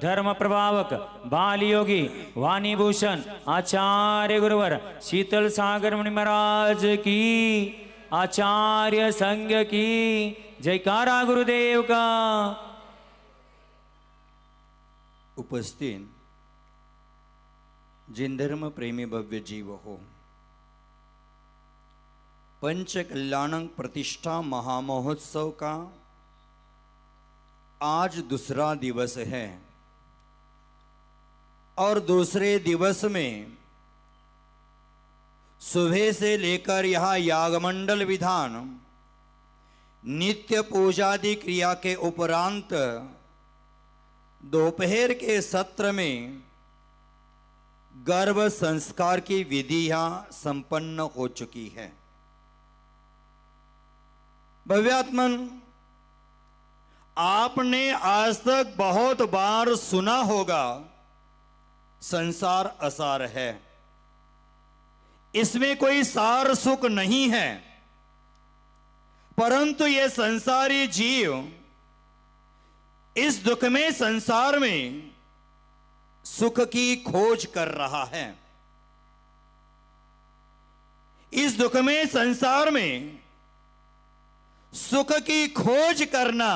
धर्म प्रभावक बाल योगी वाणी भूषण आचार्य गुरुवर शीतल सागर मुनि महाराज की, आचार्य संघ की जयकारा गुरुदेव का। उपस्थित जिन धर्म प्रेमी भव्य जीव हो, पंच कल्याणक प्रतिष्ठा महामहोत्सव का आज दूसरा दिवस है और दूसरे दिवस में सुबह से लेकर यह यागमंडल विधान नित्य पूजादि क्रिया के उपरांत दोपहर के सत्र में गर्भ संस्कार की विधियां संपन्न हो चुकी है। भव्यात्मन, आपने आज तक बहुत बार सुना होगा संसार असार है, इसमें कोई सार सुख नहीं है, परंतु ये संसारी जीव इस दुख में संसार में सुख की खोज कर रहा है। इस दुख में संसार में सुख की खोज करना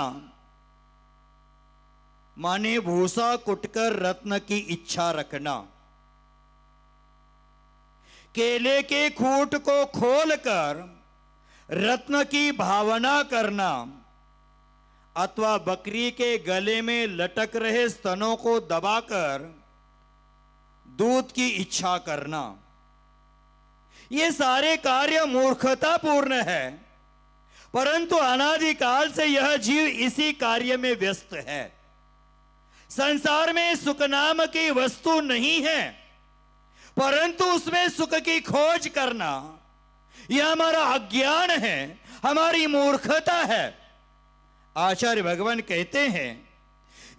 माने भूसा कुटकर रत्न की इच्छा रखना, केले के खूंट को खोलकर रत्न की भावना करना, अथवा बकरी के गले में लटक रहे स्तनों को दबाकर दूध की इच्छा करना, ये सारे कार्य मूर्खतापूर्ण है। परंतु अनादिकाल से यह जीव इसी कार्य में व्यस्त है। संसार में सुख नाम की वस्तु नहीं है, परंतु उसमें सुख की खोज करना यह हमारा अज्ञान है, हमारी मूर्खता है। आचार्य भगवान कहते हैं,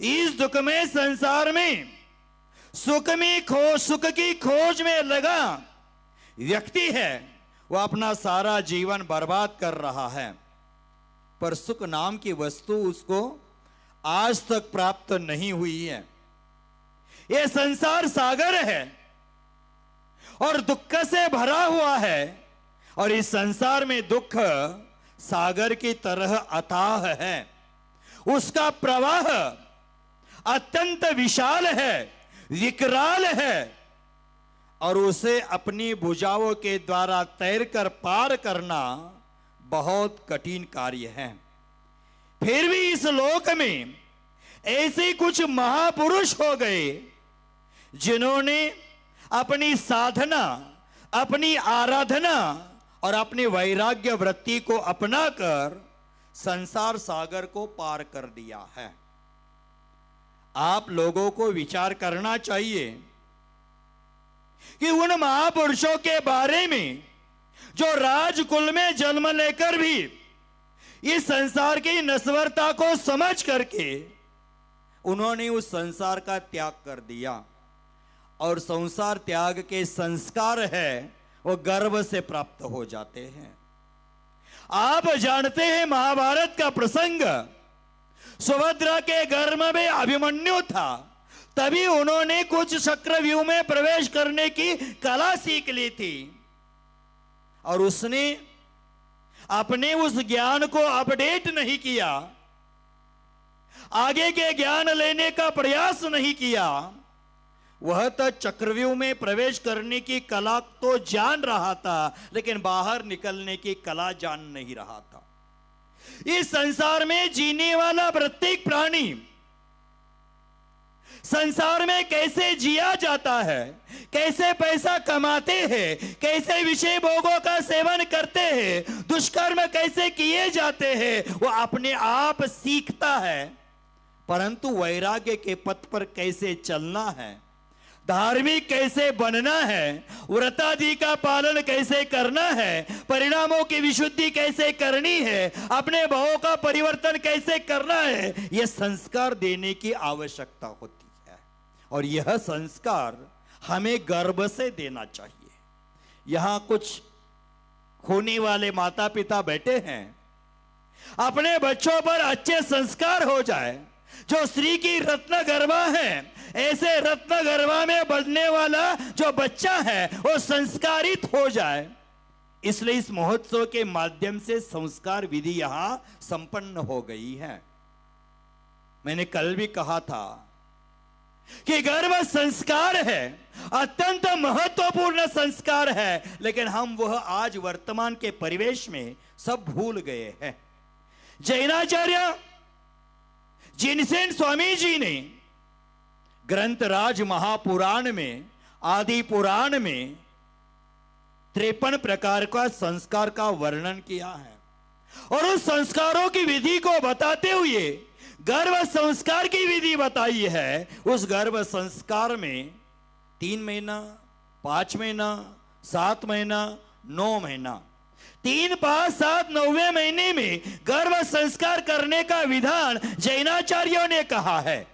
इस दुख में संसार में सुख की खोज में लगा व्यक्ति है, वह अपना सारा जीवन बर्बाद कर रहा है, पर सुख नाम की वस्तु उसको आज तक प्राप्त नहीं हुई है। यह संसार सागर है और दुख से भरा हुआ है, और इस संसार में दुख सागर की तरह अथाह है। उसका प्रवाह अत्यंत विशाल है, विकराल है, और उसे अपनी भुजाओं के द्वारा तैरकर पार करना बहुत कठिन कार्य है। फिर भी इस लोक में ऐसे कुछ महापुरुष हो गए जिन्होंने अपनी साधना, अपनी आराधना और अपनी वैराग्य वृत्ति को अपनाकर संसार सागर को पार कर दिया है। आप लोगों को विचार करना चाहिए कि उन महापुरुषों के बारे में जो राजकुल में जन्म लेकर भी इस संसार की नश्वरता को समझ करके उन्होंने उस संसार का त्याग कर दिया, और संसार त्याग के संस्कार है वो गर्भ से प्राप्त हो जाते हैं। आप जानते हैं महाभारत का प्रसंग, सुभद्रा के गर्भ में अभिमन्यु था, तभी उन्होंने कुछ चक्रव्यूह में प्रवेश करने की कला सीख ली थी, और उसने अपने उस ज्ञान को अपडेट नहीं किया, आगे के ज्ञान लेने का प्रयास नहीं किया। वह तो चक्रव्यूह में प्रवेश करने की कला तो जान रहा था, लेकिन बाहर निकलने की कला जान नहीं रहा था। इस संसार में जीने वाला प्रत्येक प्राणी संसार में कैसे जिया जाता है, कैसे पैसा कमाते हैं, कैसे विषय भोगों का सेवन करते हैं, दुष्कर्म कैसे किए जाते हैं, वो अपने आप सीखता है। परंतु वैराग्य के पथ पर कैसे चलना है, धार्मिक कैसे बनना है, व्रतादि का पालन कैसे करना है, परिणामों की विशुद्धि कैसे करनी है, अपने भावों का परिवर्तन कैसे करना है, यह संस्कार देने की आवश्यकता होती है। और यह संस्कार हमें गर्भ से देना चाहिए। यहां कुछ होने वाले माता पिता बैठे हैं, अपने बच्चों पर अच्छे संस्कार हो जाए, जो स्त्री की रत्न गर्भा है, ऐसे रत्न गर्भा में बढ़ने वाला जो बच्चा है वो संस्कारित हो जाए, इसलिए इस महोत्सव के माध्यम से संस्कार विधि यहां संपन्न हो गई है। मैंने कल भी कहा था कि गर्भ संस्कार है, अत्यंत महत्वपूर्ण संस्कार है, लेकिन हम वह आज वर्तमान के परिवेश में सब भूल गए हैं। जैनाचार्य जिनसेन स्वामी जी ने ग्रंथराज महापुराण में, आदि पुराण में 53 प्रकार का संस्कार का वर्णन किया है और उस संस्कारों की विधि को बताते हुए गर्भ संस्कार की विधि बताई है। उस गर्भ संस्कार में 3 महीना, 5 महीना, 7 महीना, 9 महीना, 3, 5, 7, 9वें महीने में गर्भ संस्कार करने का विधान जैनाचार्यों ने कहा है।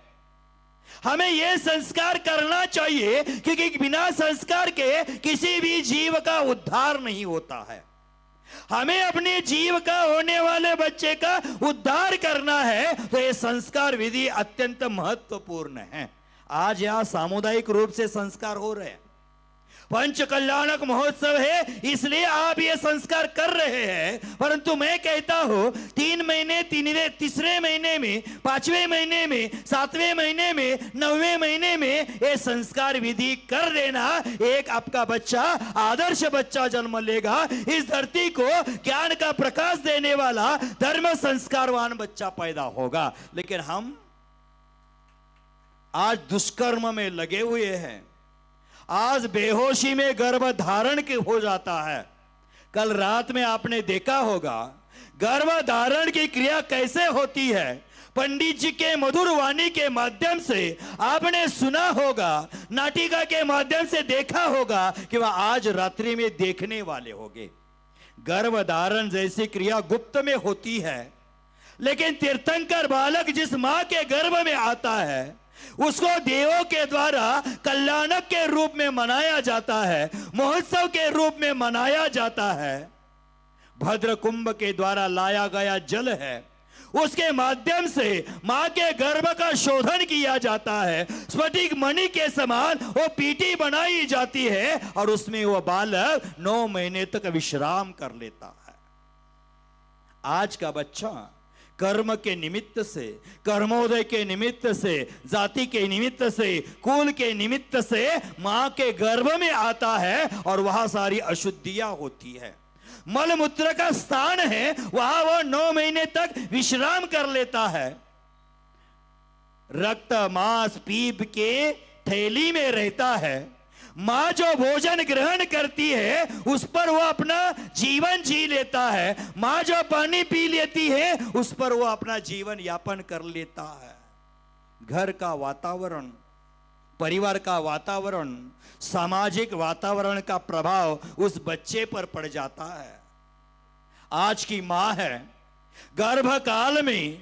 हमें यह संस्कार करना चाहिए क्योंकि बिना संस्कार के किसी भी जीव का उद्धार नहीं होता है। हमें अपने जीव का होने वाले बच्चे का उद्धार करना है तो यह संस्कार विधि अत्यंत महत्वपूर्ण है। आज यहां सामुदायिक रूप से संस्कार हो रहे हैं, पंच कल्याणक महोत्सव है, इसलिए आप ये संस्कार कर रहे हैं। परंतु मैं कहता हूं 3 महीने, तीसरे महीने में, 5वें महीने में, 7वें महीने में, 9वें महीने में ये संस्कार विधि कर देना, एक आपका बच्चा आदर्श बच्चा जन्म लेगा। इस धरती को ज्ञान का प्रकाश देने वाला धर्म संस्कारवान बच्चा पैदा होगा। लेकिन हम आज दुष्कर्म में लगे हुए हैं, आज बेहोशी में गर्भ धारण के हो जाता है। कल रात में आपने देखा होगा गर्भ धारण की क्रिया कैसे होती है। पंडित जी के मधुर वाणी के माध्यम से आपने सुना होगा, नाटिका के माध्यम से देखा होगा कि वह आज रात्रि में देखने वाले होंगे। गर्भ धारण जैसी क्रिया गुप्त में होती है, लेकिन तीर्थंकर बालक जिस मां के गर्भ में आता है उसको देवों के द्वारा कल्याणक के रूप में मनाया जाता है, महोत्सव के रूप में मनाया जाता है। भद्र कुंभ के द्वारा लाया गया जल है, उसके माध्यम से मां के गर्भ का शोधन किया जाता है। स्फटिक मणि के समान वो पीटी बनाई जाती है और उसमें वो बालक 9 महीने तक विश्राम कर लेता है। आज का बच्चा कर्म के निमित्त से, कर्मोदय के निमित्त से, जाति के निमित्त से, कुल के निमित्त से मां के गर्भ में आता है और वहां सारी अशुद्धियां होती है। मल मूत्र का स्थान है, वहां वो 9 महीने तक विश्राम कर लेता है। रक्त मांस पीप के थैली में रहता है। मां जो भोजन ग्रहण करती है उस पर वो अपना जीवन जी लेता है। मां जो पानी पी लेती है उस पर वो अपना जीवन यापन कर लेता है। घर का वातावरण, परिवार का वातावरण, सामाजिक वातावरण का प्रभाव उस बच्चे पर पड़ जाता है। आज की मां है, गर्भकाल में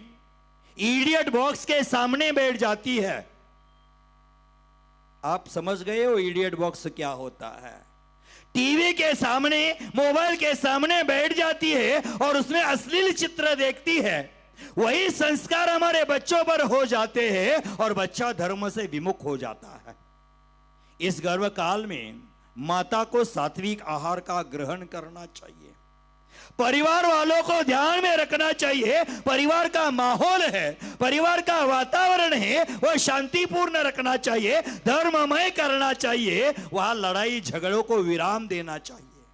इडियट बॉक्स के सामने बैठ जाती है। आप समझ गए हो इडियट बॉक्स क्या होता है? टीवी के सामने, मोबाइल के सामने बैठ जाती है और उसमें अश्लील चित्र देखती है। वही संस्कार हमारे बच्चों पर हो जाते हैं और बच्चा धर्म से विमुख हो जाता है। इस गर्भकाल में माता को सात्विक आहार का ग्रहण करना चाहिए, परिवार वालों को ध्यान में रखना चाहिए। परिवार का माहौल है, परिवार का वातावरण है, वह शांतिपूर्ण रखना चाहिए, धर्ममय करना चाहिए। वहां लड़ाई झगड़ों को विराम देना चाहिए।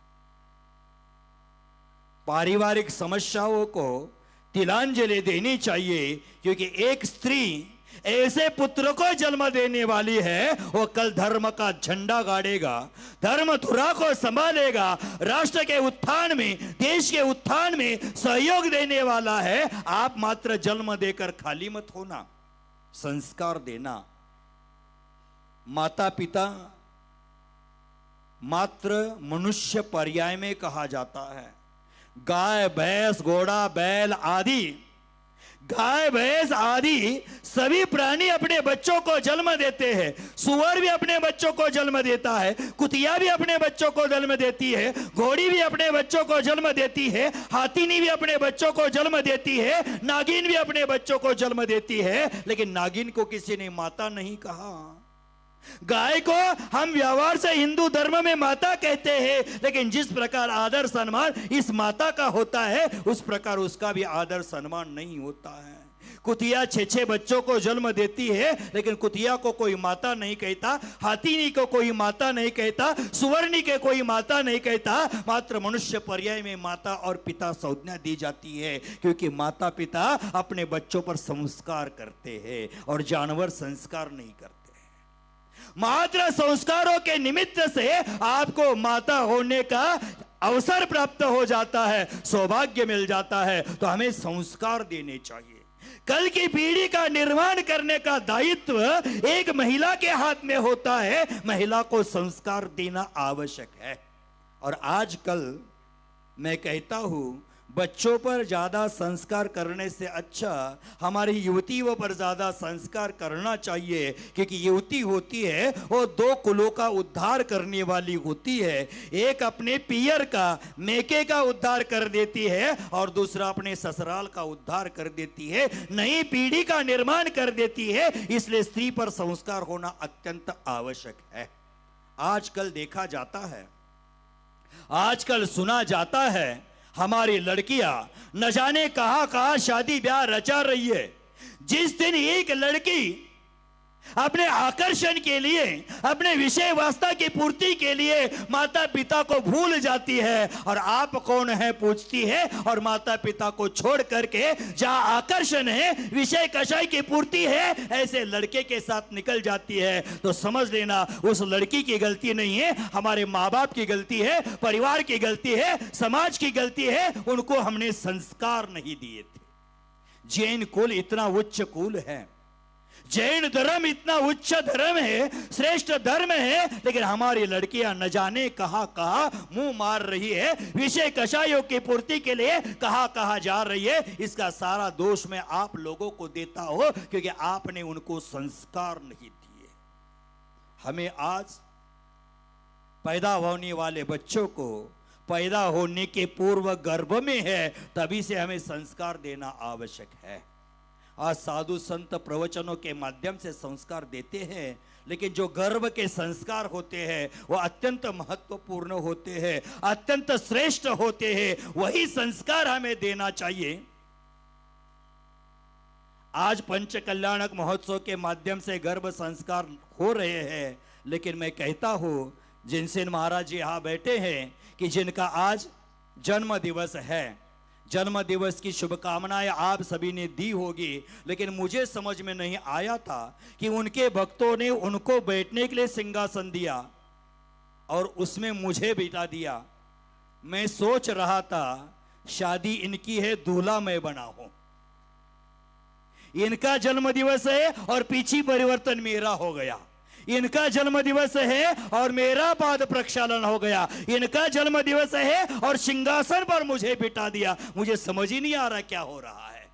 पारिवारिक समस्याओं को तिलांजलि देनी चाहिए, क्योंकि एक स्त्री ऐसे पुत्र को जन्म देने वाली है, वो कल धर्म का झंडा गाड़ेगा, धर्म धुरा को संभालेगा, राष्ट्र के उत्थान में, देश के उत्थान में सहयोग देने वाला है। आप मात्र जन्म देकर खाली मत होना, संस्कार देना। माता पिता मात्र मनुष्य पर्याय में कहा जाता है। गाय, भैंस, घोड़ा, बैल आदि गाय भैंस आदि सभी प्राणी अपने बच्चों को जन्म देते हैं। सुअर भी अपने बच्चों को जन्म देता है, कुतिया भी अपने बच्चों को जन्म देती है, घोड़ी भी अपने बच्चों को जन्म देती है, हाथीनी भी अपने बच्चों को जन्म देती है, नागिन भी अपने बच्चों को जन्म देती है। लेकिन नागिन को किसी ने माता नहीं कहा। गाय को हम व्यवहार से हिंदू धर्म में माता कहते हैं, लेकिन जिस प्रकार आदर सम्मान इस माता का होता है, उस प्रकार उसका भी आदर सम्मान नहीं होता है। कुतिया 6 बच्चों को जन्म देती है, लेकिन कुतिया को कोई माता नहीं कहता, हाथीनी को कोई माता नहीं कहता, सुवर्णी के कोई माता नहीं कहता। मात्र मनुष्य पर्याय में माता और पिता संज्ञा दी जाती है, क्योंकि माता पिता अपने बच्चों पर संस्कार करते हैं और जानवर संस्कार नहीं करते। मात्र संस्कारों के निमित्त से आपको माता होने का अवसर प्राप्त हो जाता है, सौभाग्य मिल जाता है। तो हमें संस्कार देने चाहिए। कल की पीढ़ी का निर्माण करने का दायित्व एक महिला के हाथ में होता है। महिला को संस्कार देना आवश्यक है। और आजकल मैं कहता हूं, बच्चों पर ज्यादा संस्कार करने से अच्छा हमारी युवतियों पर ज्यादा संस्कार करना चाहिए, क्योंकि युवती होती है वो 2 कुलों का उद्धार करने वाली होती है। एक अपने पियर का मेके का उद्धार कर देती है और दूसरा अपने ससुराल का उद्धार कर देती है, नई पीढ़ी का निर्माण कर देती है। इसलिए स्त्री पर संस्कार होना अत्यंत आवश्यक है। आजकल देखा जाता है, आजकल सुना जाता है, हमारी लड़कियां न जाने कहां कहां शादी ब्याह रचा रही है। जिस दिन एक लड़की अपने आकर्षण के लिए, अपने विषय वास्ता की पूर्ति के लिए माता पिता को भूल जाती है और आप कौन है पूछती है, और माता पिता को छोड़ करके जहां आकर्षण है, विषय कषाय की पूर्ति है, ऐसे लड़के के साथ निकल जाती है। तो समझ लेना उस लड़की की गलती नहीं है, हमारे माँ बाप की गलती है, परिवार की गलती है, समाज की गलती है। उनको हमने संस्कार नहीं दिए थे। जैन कुल इतना उच्च कुल है, जैन धर्म इतना उच्च धर्म है, श्रेष्ठ धर्म है, लेकिन हमारी लड़कियां न जाने कहां कहां मुंह मार रही है, विषय कषायों की पूर्ति के लिए कहां कहां जा रही है। इसका सारा दोष मैं आप लोगों को देता हूं, क्योंकि आपने उनको संस्कार नहीं दिए। हमें आज पैदा होने वाले बच्चों को पैदा होने के पूर्व गर्भ में है, तभी से हमें संस्कार देना आवश्यक है। आज साधु संत प्रवचनों के माध्यम से संस्कार देते हैं, लेकिन जो गर्भ के संस्कार होते हैं वो अत्यंत महत्वपूर्ण होते हैं, अत्यंत श्रेष्ठ होते हैं। वही संस्कार हमें देना चाहिए। आज पंच कल्याणक महोत्सव के माध्यम से गर्भ संस्कार हो रहे हैं, लेकिन मैं कहता हूं, जिनसेन महाराज जी यहां बैठे हैं कि जिनका आज जन्म दिवस है, जन्म दिवस की शुभकामनाएं आप सभी ने दी होगी, लेकिन मुझे समझ में नहीं आया था कि उनके भक्तों ने उनको बैठने के लिए सिंहासन दिया और उसमें मुझे बिठा दिया। मैं सोच रहा था शादी इनकी है, दूल्हा मैं बना हूं। इनका जन्म दिवस है और पीछे परिवर्तन मेरा हो गया। इनका जन्म दिवस है और मेरा पाद प्रक्षालन हो गया। इनका जन्म दिवस है और सिंहासन पर मुझे बिठा दिया। मुझे समझ ही नहीं आ रहा क्या हो रहा है।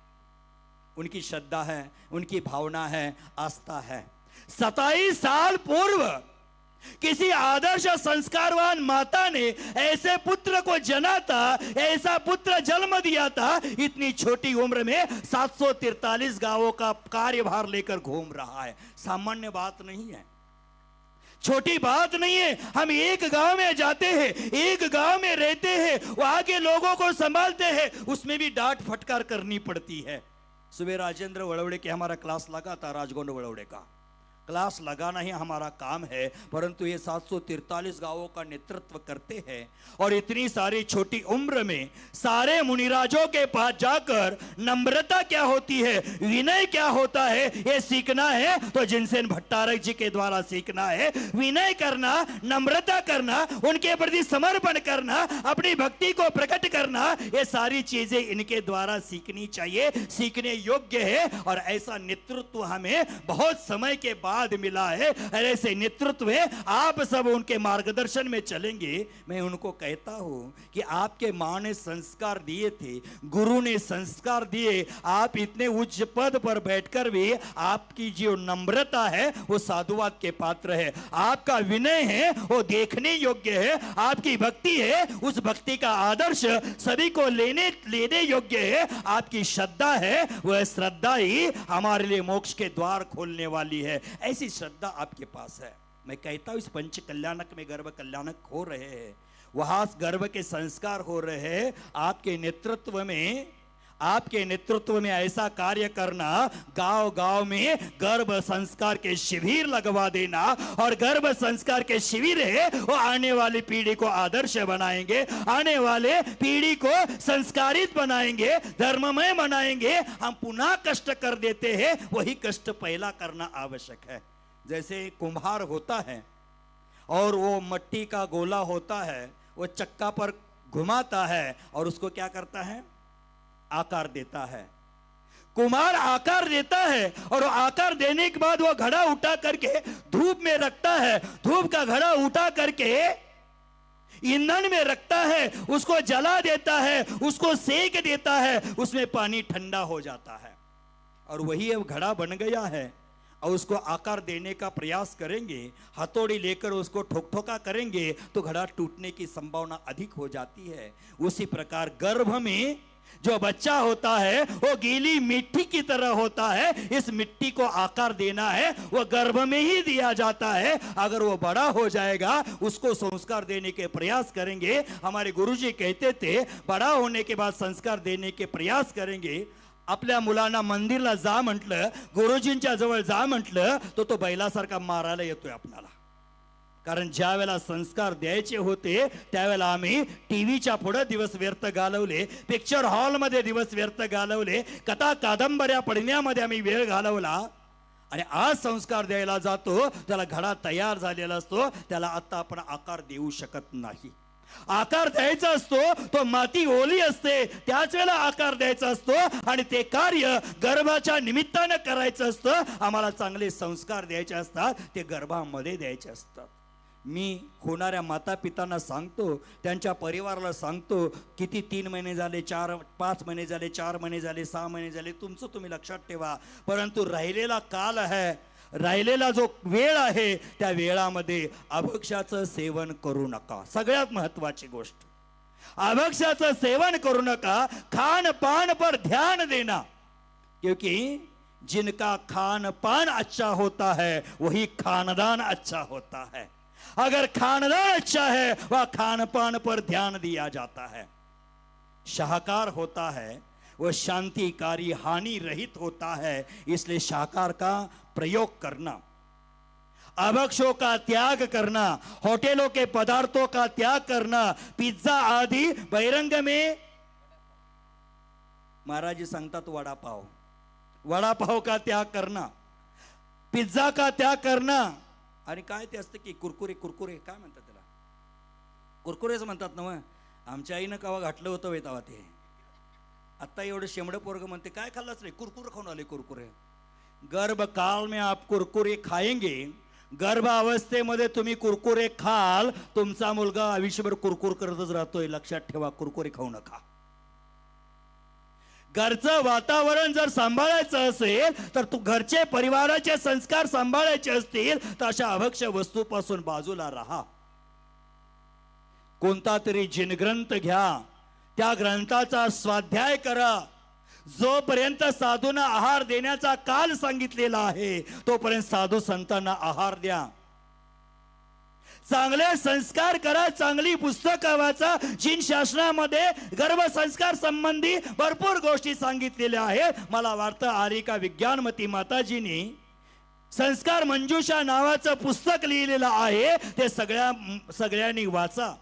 उनकी श्रद्धा है, उनकी भावना है, आस्था है। 27 साल पूर्व किसी आदर्श संस्कारवान माता ने ऐसे पुत्र को जना था, ऐसा पुत्र जन्म दिया था। इतनी छोटी उम्र में 743 गांवों का कार्यभार लेकर घूम रहा है। सामान्य बात नहीं है, छोटी बात नहीं है। हम एक गांव में जाते हैं, एक गांव में रहते हैं, वहां के लोगों को संभालते हैं, उसमें भी डांट फटकार करनी पड़ती है। सुबह राजेंद्र वड़वड़े के हमारा क्लास लगा था, राजगोंड वड़वड़े का क्लास लगाना ही हमारा काम है, परंतु ये 743 गांवों का नेतृत्व करते हैं और इतनी सारी छोटी उम्र में सारे मुनिराजों के पास जाकर नम्रता क्या होती है, विनय क्या होता है, ये सीखना है। तो जिनसेन भट्टारक जी के द्वारा सीखना है। विनय करना, नम्रता करना, उनके प्रति समर्पण करना, अपनी भक्ति को प्रकट करना, ये सारी चीजें इनके द्वारा सीखनी चाहिए, सीखने योग्य है। और ऐसा नेतृत्व हमें बहुत समय के बाद आशीर्वाद मिला है, ऐसे नेतृत्व है, आप सब उनके मार्गदर्शन में चलेंगे। मैं उनको कहता हूं कि आपके माँ ने संस्कार दिए थे, गुरु ने संस्कार दिए, आप इतने उच्च पद पर बैठकर भी आपकी जो नम्रता है वो साधुवाद के पात्र है, आपका विनय है वो देखने योग्य है, आपकी भक्ति है उस भक्ति का आदर्श सभी को लेने योग्य है, आपकी श्रद्धा है वह श्रद्धा ही हमारे लिए मोक्ष के द्वार खोलने वाली है। ऐसी श्रद्धा आपके पास है। मैं कहता हूं इस पंच कल्याणक में गर्भ कल्याणक हो रहे हैं, वहां गर्भ के संस्कार हो रहे हैं। आपके नेतृत्व में ऐसा कार्य करना, गांव गांव में गर्भ संस्कार के शिविर लगवा देना, और गर्भ संस्कार के शिविर है वो आने वाली पीढ़ी को आदर्श बनाएंगे, आने वाले पीढ़ी को संस्कारित बनाएंगे, धर्ममय बनाएंगे। हम पुनः कष्ट कर देते हैं, वही कष्ट पहला करना आवश्यक है। जैसे कुम्हार होता है और वो मट्टी का गोला होता है, वो चक्का पर घुमाता है और उसको क्या करता है, आकार देता है। कुम्हार आकार देता है और आकार देने के बाद वो घड़ा उठा करके धूप में रखता है, धूप का घड़ा उठा करके ईंधन में रखता है, उसको जला देता है, उसको सेक देता है, उसमें पानी ठंडा हो जाता है और वही अब घड़ा बन गया है। और उसको आकार देने का प्रयास करेंगे, हथौड़ी लेकर उसको ठोक-ठोका करेंगे तो घड़ा टूटने की संभावना अधिक हो जाती है। उसी प्रकार गर्भ में जो बच्चा होता है वो गीली मिट्टी की तरह होता है, इस मिट्टी को आकार देना है वो गर्भ में ही दिया जाता है। अगर वो बड़ा हो जाएगा उसको संस्कार देने के प्रयास करेंगे। हमारे गुरुजी कहते थे बड़ा होने के बाद संस्कार देने के प्रयास करेंगे। आपल्या मुलांना मंदिरला जा म्हटलं, गुरुजींच्या जवळ जा म्हटलं तो तो बैलासारखा मारायला येतोय आपल्याला। कारण ज्या वेळेला संस्कार द्यायचे होते त्यावेळेला आम्ही टीव्हीच्या पुढे दिवस व्यर्थ घालवले, पिक्चर हॉल मध्ये दिवस व्यर्थ घालवले, कथा कादंबऱ्या पडण्यामध्ये आम्ही वेळ घालवला, आणि आज संस्कार द्यायला जातो त्याला घडा तयार झालेला असतो, त्याला आता आपण आकार देऊ शकत नाही। आकार द्यायचा असतो तो माती ओली असते त्याच वेळेला आकार द्यायचा असतो, आणि ते कार्य गर्भाच्या निमित्ताने करायचं असतं। आम्हाला चांगले संस्कार द्यायचे असतात, ते गर्भामध्ये द्यायचे असतात। मी होणाऱ्या माता पितांना सांगतो, त्यांच्या परिवाराला सांगतो, किती 3 महिने झाले, 4-5 महिने झाले, 4 महिने झाले, 6 महिने झाले, तुमचं तुम्ही लक्षात ठेवा, परंतु राहिलेला काल आहे, राहिलेला जो वेळ आहे त्या वेळामध्ये अभक्षाचं सेवन करू नका। सगळ्यात महत्त्वाची गोष्ट, अभक्षाचं सेवन करू नका, खान पान पर ध्यान देना, क्योंकि जिनका खान पान अच्छा होता है वही खानदान अच्छा होता है। अगर खानदान अच्छा है वह खान पान पर ध्यान दिया जाता है। शाकाहार होता है वह शांतिकारी हानि रहित होता है, इसलिए शाकाहार का प्रयोग करना, अभक्षों का त्याग करना, होटलों के पदार्थों का त्याग करना, पिज्जा आदि बहिरंग में, महाराज जी सांगतात वडापाव का त्याग करना, पिज्जा का त्याग करना, आणि काय ते असतं की कुरकुरे काय म्हणतात त्याला, कुरकुरेच म्हणतात ना। आमच्या आईनं कवा घातलं होतं वे तेव्हा ते, आता एवढं शेमडं पोरग म्हणते काय खाल्लंच रे, कुरकुरे खाऊन आले कुरकुरे। गर्भ काल में आप कुरकुरे खाएंगे, गर्भ अवस्थेमध्ये तुम्ही कुरकुरे खाल, तुमचा मुलगा आयुष्यभर कुरकुर करतच राहतोय, लक्षात ठेवा, कुरकुरे खाऊ नका। घरचं वातावरण जर सांभाळायचं असेल तर तू घरचे परिवाराचे संस्कार सांभाळायचे असतील तर अशा अभक्ष वस्तूपासून बाजूला राहा। कोणता तरी जिनग्रंथ घ्या, त्या ग्रंथाचा स्वाध्याय करा। जोपर्यंत साधूंना आहार देण्याचा काल सांगितलेला आहे तोपर्यंत साधू संतांना आहार द्या, चांगले संस्कार करा, चांगली पुस्तकं वाचा। जिन शासनामध्ये गर्भसंस्कार संबंधी भरपूर गोष्टी सांगितलेल्या आहेत। मला वाटतं आरिका विज्ञानमती माताजींनी संस्कार मंजूषा नावाचं पुस्तक लिहिलेलं आहे, ते सगळ्यांनी वाचा।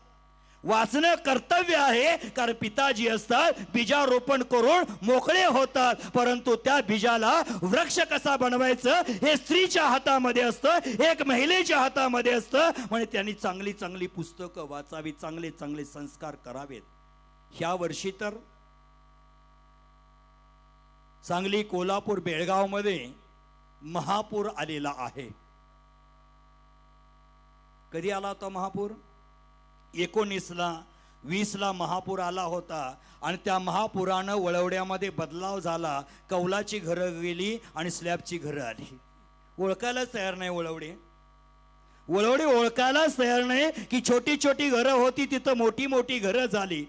वाचणं कर्तव्य आहे, कारण पिताजी असतात, बीजारोपण करून मोकळे होतात, परंतु त्या बीजाला वृक्ष कसा बनवायचं हे स्त्रीच्या हातामध्ये असतं, एक महिलेच्या हातामध्ये असतं। म्हणजे त्यांनी चांगली चांगली पुस्तकं वाचावी, चांगले चांगले संस्कार करावेत। ह्या वर्षी तर सांगली, कोल्हापूर, बेळगाव मध्ये महापूर आलेला आहे। कधी आला होता महापूर? 19ला 20ला महापूर आला होता आणि त्या महापुरानं वळवड्यामध्ये बदलाव झाला. कौलाची घरं गेली आणि स्लॅबची घरं आली. ओळखायलाच तयार नाही वळवडे ओळखायलाच तयार नाही की छोटी छोटी घरं होती तिथं मोठी मोठी घरं झाली.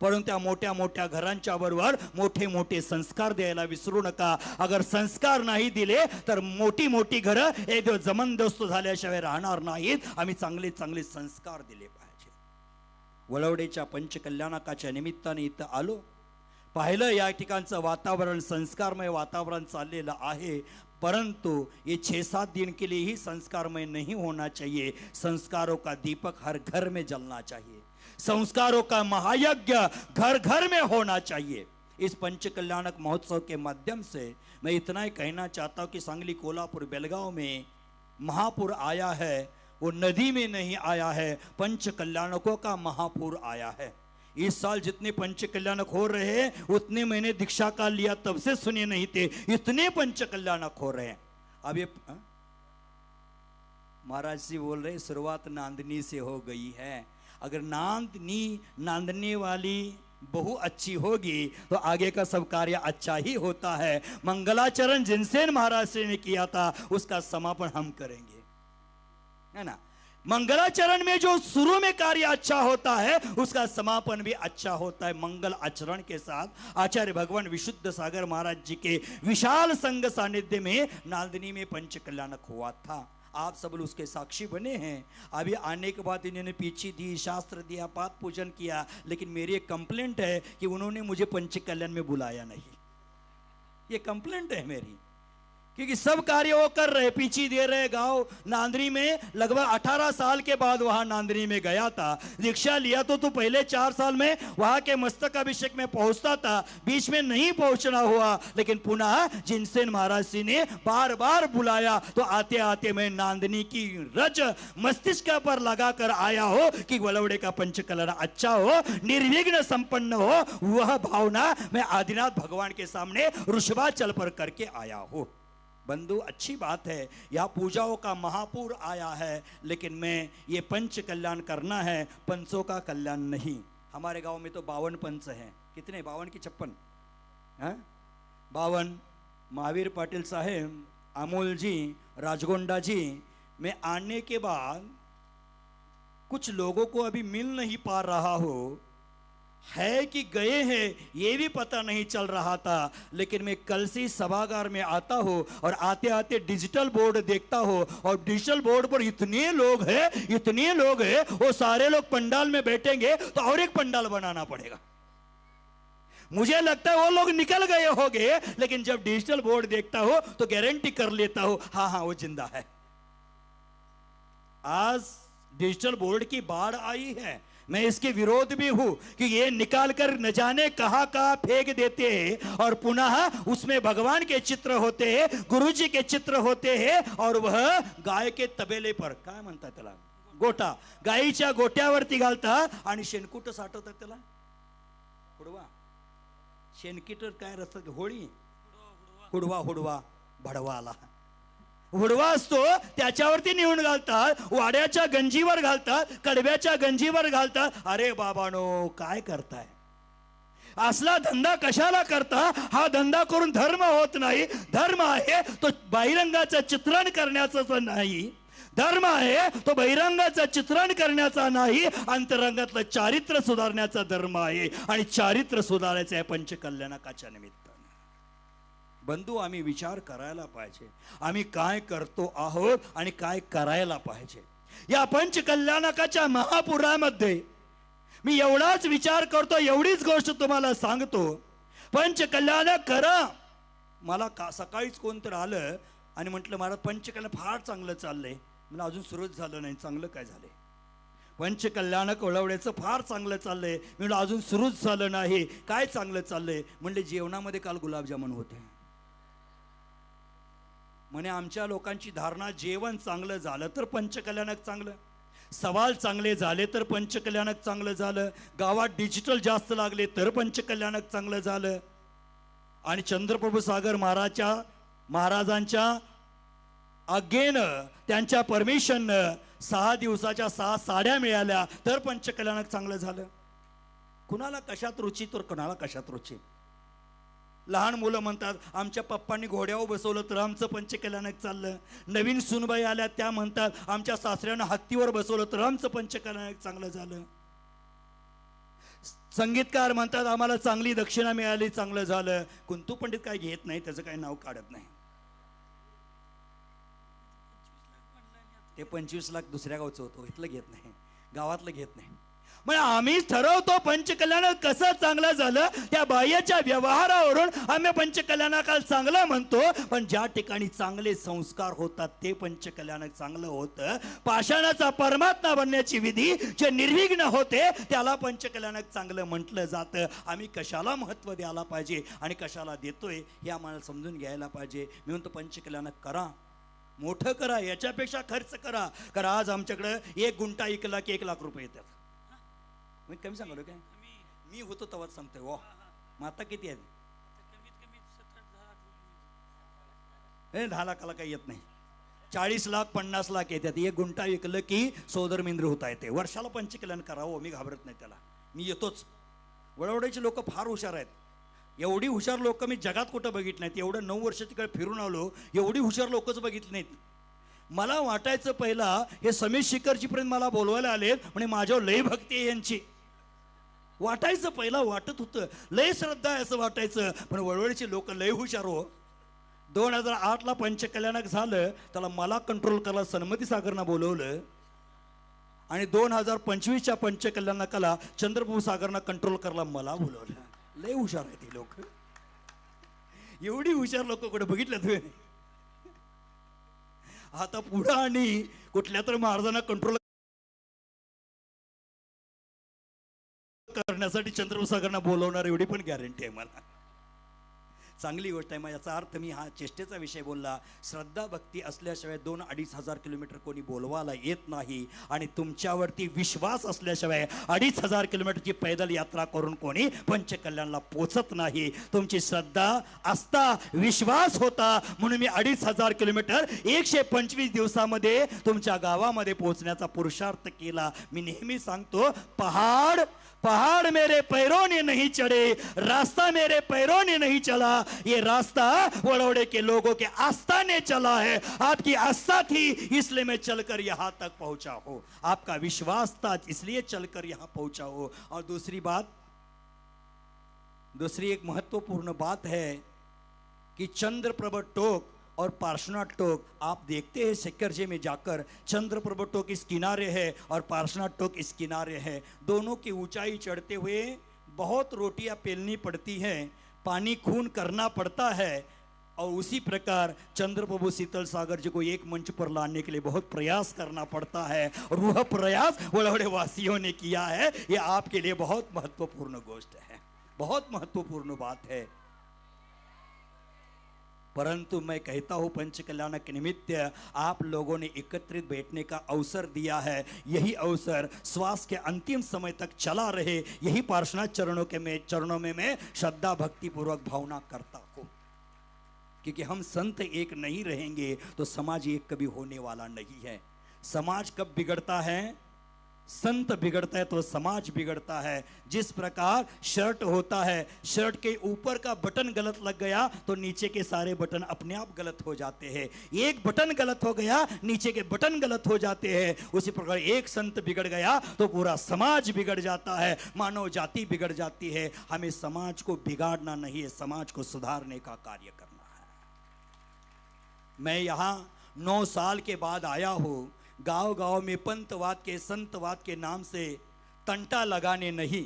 परंतु त्या मोठ्या मोठ्या घरांच्या बरोबर मोठे मोठे संस्कार द्यायला विसरू नका. अगर संस्कार नाही दिले तर मोठी मोठी घरं एक दिवस जमनदोस्त झाल्याशिवाय राहणार नाहीत. आम्ही चांगले चांगले संस्कार दिले पाहिजे. वळवडेच्या पंचकल्याणकाच्या निमित्ताने इथं आलो, पाहिलं या ठिकाणचं वातावरण संस्कारमय वातावरण चाललेलं आहे. परंतु ये 6-7 दिन के लिए ही संस्कारमय नहीं होना चाहिए. संस्कारों का दीपक हर घर में जलना चाहिए. संस्कारों का महायज्ञ घर घर में होना चाहिए. इस पंचकल्याणक महोत्सव के माध्यम से मैं इतना ही कहना चाहता हूँ कि सांगली, कोल्हापुर, बेलगांव में महापुर आया है, वो नदी में नहीं आया है, पंचकल्याणकों का महापुर आया है. इस साल जितने पंचकल्याणक हो रहे हैं उतने मैंने दीक्षा काल लिया तब से सुने नहीं थे. इतने पंचकल्याणक हो रहे हैं. अब ये महाराज जी बोल रहे शुरुआत नांदनी से हो गई है. अगर नांदने वाली बहु अच्छी होगी तो आगे का सब कार्य अच्छा ही होता है. मंगलाचरण जिनसेन महाराज से ने किया था उसका समापन हम करेंगे, है ना. मंगलाचरण में जो शुरू में कार्य अच्छा होता है उसका समापन भी अच्छा होता है. मंगल आचरण के साथ आचार्य भगवान विशुद्ध सागर महाराज जी के विशाल संग सानिध्य में नांदनी में पंचकल्याणक हुआ था. आप सब लोग उसके साक्षी बने हैं. अभी आने के बाद इन्होंने पीछे दी, शास्त्र दिया, पाठ पूजन किया, लेकिन मेरी एक कंप्लेंट है कि उन्होंने मुझे पंचकल्याण में बुलाया नहीं. ये कंप्लेंट है मेरी, क्योंकि सब कार्य वो कर रहे, पीछे दे रहे. गांव नांदनी में लगभग 18 साल के बाद वहां नांदनी में गया था. दीक्षा लिया तो पहले 4 साल में वहां के मस्तक अभिषेक में पहुंचता था, बीच में नहीं पहुंचना हुआ. लेकिन पुनः जिनसेन महाराज जी ने बार बार बुलाया तो आते आते मैं नांदनी की रज मस्तिष्क पर लगाकर आया हो कि वलवड़े का पंचकल्याण अच्छा हो, निर्विघ्न संपन्न हो. वह भावना मैं आदिनाथ भगवान के सामने ऋषभाचल पर करके आया हूं. बंधु, अच्छी बात है, यह पूजाओं का महापुर आया है, लेकिन मैं ये पंच कल्याण करना है, पंचों का कल्याण नहीं. हमारे गांव में तो 52 पंच हैं. कितने? 52 की 56, 52. महावीर पाटिल साहेब, अमोल जी, राजगोंडा जी, मैं आने के बाद कुछ लोगों को अभी मिल नहीं पा रहा हो, है कि गए हैं ये भी पता नहीं चल रहा था. लेकिन मैं कल से सभागार में आता हूं और आते आते डिजिटल बोर्ड देखता हूं और डिजिटल बोर्ड पर इतने लोग हैं, वो सारे लोग पंडाल में बैठेंगे तो और एक पंडाल बनाना पड़ेगा. मुझे लगता है वो लोग निकल गए होंगे, लेकिन जब डिजिटल बोर्ड देखता हूं तो गारंटी कर लेता हूं हाँ वो जिंदा है. आज डिजिटल बोर्ड की बाढ़ आई है. मैं इसके विरोध भी हूं कि ये निकाल कर न जाने कहां फेंक देते हैं और पुनः उसमें भगवान के चित्र होते हैं, गुरुजी के चित्र होते हैं और वह गाय के तबेले पर काय म्हणतात त्याला, गोटा, गायीच्या गोट्यावरती घालतात आणि शेणकूट साठवतात. त्याला हुडवा, शेणकीट काय रस्ता, होळी, हुडवा भडवा आला. हुडवा असतो त्याच्यावरती नेऊन घालतात, वाड्याच्या गंजीवर घालतात, कडव्याच्या गंजीवर घालतात. अरे बाबानो, काय करताय? असला धंदा कशाला करता? हा धंदा करून धर्म होत नाही. धर्म आहे तो बहिरंगाचं चित्रण करण्याचं नाही. धर्म आहे तो बहिरंगाचं चित्रण करण्याचा नाही, अंतरंगातलं चारित्र्य सुधारण्याचा धर्म आहे. आणि चारित्र्य सुधारायचं आहे पंचकल्याणकाच्या निमित्ताने. बंधू, आम्ही विचार करायला पाहिजे, आम्ही काय करतो आहोत आणि काय करायला पाहिजे. या पंचकल्याणकाच्या महापुरामध्ये मी एवढाच विचार करतो, एवढीच गोष्ट तुम्हाला सांगतो. पंचकल्याण करा. मला सकाळीच कोणतरी आलं आणि म्हटलं महाराज पंचकल्याण फार चांगलं चाललंय. मला अजून सुरूच झालं नाही. चांगलं काय झालंय? पंचकल्याणक वळवड्याचं फार चांगलं चाललंय. मी म्हटलं अजून सुरूच झालं नाही. काय चांगलं चाललंय? म्हणले जेवणामध्ये काल गुलाबजामुन होते. म्हणे आमच्या लोकांची धारणा जेवण चांगलं झालं तर पंचकल्याणक चांगलं, सवाल चांगले झाले तर पंचकल्याणक चांगलं झालं, गावात डिजिटल जास्त लागले तर पंचकल्याणक चांगलं झालं. आणि चंद्रप्रभू सागर महाराजांच्या आज्ञेनं त्यांच्या परमिशननं 6 दिवसाच्या 6 साड्या मिळाल्या तर पंचकल्याणक चांगलं झालं. कुणाला कशात रुची तर कुणाला कशात रुची. लहान मुलं म्हणतात आमच्या पप्पांनी घोड्यावर बसवलं तर आमचं पंचकल्याणक चाललं. नवीन सुनबाई आल्या त्या म्हणतात आमच्या सासऱ्यानं हत्तीवर बसवलं तर आमचं पंचकल्याणक चांगलं झालं. संगीतकार म्हणतात आम्हाला चांगली दक्षिणा मिळाली चांगलं झालं. कुंतू पंडित काय घेत नाही, त्याचं काही नाव काढत नाही. ते 25 लाख दुसऱ्या गावचं होतं, इथलं घेत नाही, गावातलं घेत नाही. म्हणजे आम्ही ठरवतो पंचकल्याण कसं चांगलं झालं त्या बाह्याच्या व्यवहारावरून आम्ही पंचकल्याणाकाल चांगलं म्हणतो. पण ज्या ठिकाणी चांगले संस्कार होतात ते पंचकल्याणक चांगलं होतं. पाषाणाचा परमात्मा बनण्याची विधी जे निर्विघ्न होते त्याला पंचकल्याणक चांगलं म्हटलं जातं. आम्ही कशाला महत्त्व द्यायला पाहिजे आणि कशाला देतोय हे आम्हाला समजून घ्यायला पाहिजे. मी म्हणतो पंचकल्याणक करा, मोठं करा, याच्यापेक्षा खर्च करा. कारण आज आमच्याकडे 1 गुंठा 1 लाख 1 लाख रुपये येतात. मी कमी सांगलो काय, मी होतो तेव्हाच सांगतोय. वा मग आता किती आहे? 10 लाखाला काही येत नाही. 40 लाख 50 लाख येतात. 1 गुंठा विकलं की सोदर मेंद्र होता येते. वर्षाला पंचकल्याण करावं, मी घाबरत नाही त्याला, मी येतोच. वडवड्याचे लोक फार हुशार आहेत. एवढी हुशार लोक मी जगात कुठं बघितली नाहीत. एवढं 9 वर्ष तिकडे फिरून आलो, एवढी हुशार लोकच बघितली नाहीत. मला वाटायचं पहिला हे समीर शिखरजीपर्यंत मला बोलवायला आलेत म्हणजे माझ्यावर लय भक्ती आहे यांची. वाटायचं पहिला, वाटत होतं लय श्रद्धा आहे असं वाटायचं. पण वळवळीचे लोक लय हुशार हो. 2008ला पंचकल्याणक झालं, त्याला मला कंट्रोल करायला सन्मती सागरनं बोलवलं. आणि 2025च्या पंचकल्याणकाला चंद्रप्रभू सागरनं कंट्रोल करायला मला बोलवलं. लय हुशार आहे ते लोक. एवढी हुशार लोक कुठे बघितलं तुम्ही? आता पुढं आणि कुठल्या तर महाराजांना कंट्रोल करण्यासाठी चंद्रप्रभू सागरना बोलवणार एवढी पण गॅरंटी आहे मला. चांगली गोष्ट आहे. मग याचा अर्थ मी हा चेष्टेचा विषय बोलला. श्रद्धा भक्ती असल्याशिवाय 2-2.5 हजार किलोमीटर कोणी बोलवायला येत नाही. आणि तुमच्यावरती विश्वास असल्याशिवाय 2.5 हजार किलोमीटरची पैदल यात्रा करून कोणी पंचकल्याणला पोचत नाही. तुमची श्रद्धा असता, विश्वास होता म्हणून मी 2.5 हजार किलोमीटर 125 दिवसामध्ये तुमच्या गावामध्ये पोहोचण्याचा पुरुषार्थ केला. मी नेहमी सांगतो पहाड पहाड़ मेरे पैरों ने नहीं चढ़े, रास्ता मेरे पैरों ने नहीं चला, ये रास्ता वड़ोड़े के लोगों के आस्था ने चला है. आपकी आस्था थी इसलिए मैं चलकर यहां तक पहुंचा हूं. आपका विश्वास था इसलिए चलकर यहां पहुंचा हूं. और दूसरी एक महत्वपूर्ण बात है कि चंद्रप्रभ टोक और पार्श्वनाथ टोक, आप देखते हैं सिक्करजे में जाकर चंद्रप्रभ टोक इस किनारे है और पार्श्वनाथ टोक इस किनारे है. दोनों की ऊंचाई चढ़ते हुए बहुत रोटियां पेलनी पड़ती हैं, पानी खून करना पड़ता है. और उसी प्रकार चंद्रप्रभु शीतल सागर जी को एक मंच पर लाने के लिए बहुत प्रयास करना पड़ता है. और वह प्रयास वड़वड़े वासियों ने किया है. ये आपके लिए बहुत महत्वपूर्ण गोष्ट है, बहुत महत्वपूर्ण बात है. परंतु मैं कहता हूं पंचकल्याण के निमित्त आप लोगों ने एकत्रित बैठने का अवसर दिया है. यही अवसर श्वास के अंतिम समय तक चला रहे. यही पार्श्वनाथ चरणों में मैं श्रद्धा भक्ति पूर्वक भावना करता हूं. क्योंकि हम संत एक नहीं रहेंगे तो समाज एक कभी होने वाला नहीं है. समाज कब बिगड़ता है? संत बिगड़ता है तो समाज बिगड़ता है. जिस प्रकार शर्ट होता है, शर्ट के ऊपर का बटन गलत लग गया तो नीचे के सारे बटन अपने आप गलत हो जाते हैं. एक बटन गलत हो गया, नीचे के बटन गलत हो जाते हैं. उसी प्रकार एक संत बिगड़ गया तो पूरा समाज बिगड़ जाता है, मानव जाति बिगड़ जाती है. हमें समाज को बिगाड़ना नहीं है, समाज को सुधारने का कार्य करना है. मैं यहाँ 9 साल के बाद आया हूँ. गांव-गांव में पंतवाद के संतवाद के नाम से तंटा लगाने नहीं.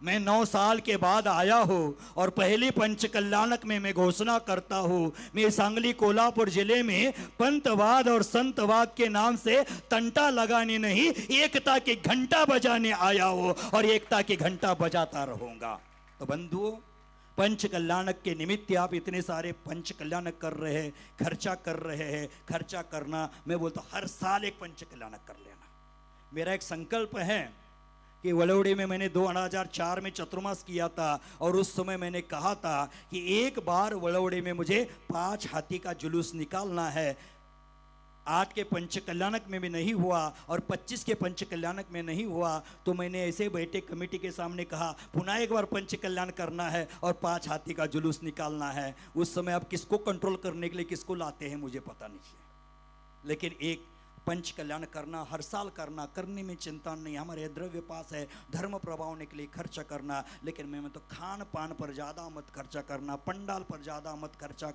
मैं 9 साल के बाद आया हूँ और पहली पंचकल्याणक में मैं घोषणा करता हूँ, मैं सांगली कोल्हापुर जिले में पंतवाद और संतवाद के नाम से तंटा लगाने नहीं, एकता की घंटा बजाने आया हूँ और एकता की घंटा बजाता रहूंगा. तो बंधुओं, पंचकल्याणक के निमित्त आप इतने सारे पंचकल्याणक कर रहे हैं, खर्चा कर रहे हैं. खर्चा करना, मैं बोलता हर साल एक पंचकल्याणक कर लेना. मेरा एक संकल्प है कि वड़ौड़ी में मैंने 2004 में चतुर्मास किया था और उस समय मैंने कहा था कि एक बार वड़ौड़ी में मुझे 5 हाथी का जुलूस निकालना है. 8 के पंच कल्याणक में भी नहीं हुआ और 25 के पंच कल्याणक में नहीं हुआ, तो मैंने ऐसे बैठे कमेटी के सामने कहा पुनः एक बार पंच कल्याण करना है और 5 हाथी का जुलूस निकालना है। उस समय आप किसको कंट्रोल करने के लिए किसको लाते हैं मुझे पता नहीं है, लेकिन एक पंच कल्याण करना, हर साल करना, करने में चिंता नहीं, हमारे द्रव्य पास है, धर्म प्रभावने के लिए खर्चा करना, लेकिन मैं तो खान पान पर ज़्यादा मत खर्चा करना, पंडाल पर ज़्यादा मत खर्चा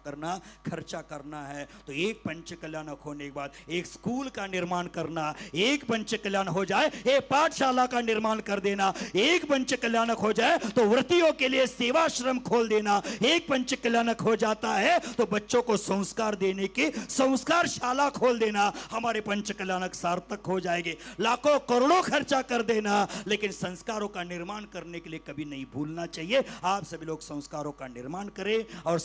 करना है। तो एक पंच कल्याणक होने के बाद एक स्कूल का निर्माण करना, एक पंच कल्याण हो जाए एक पाठशाला का निर्माण कर देना, एक पंच कल्याणक हो जाए तो व्रतियों के लिए सेवाश्रम खोल देना, एक पंच कल्याणक हो जाता है तो बच्चों को संस्कार देने की संस्कारशाला खोल देना, हमारे पंच कल्याणक सार्थक हो जाएंगे। लाखों करोड़ों खर्चा कर देना, लेकिन संस्कारों का निर्माण करने के लिए कभी नहीं भूलना चाहिए। आप सभी लोग संस्कारों का निर्माण करें और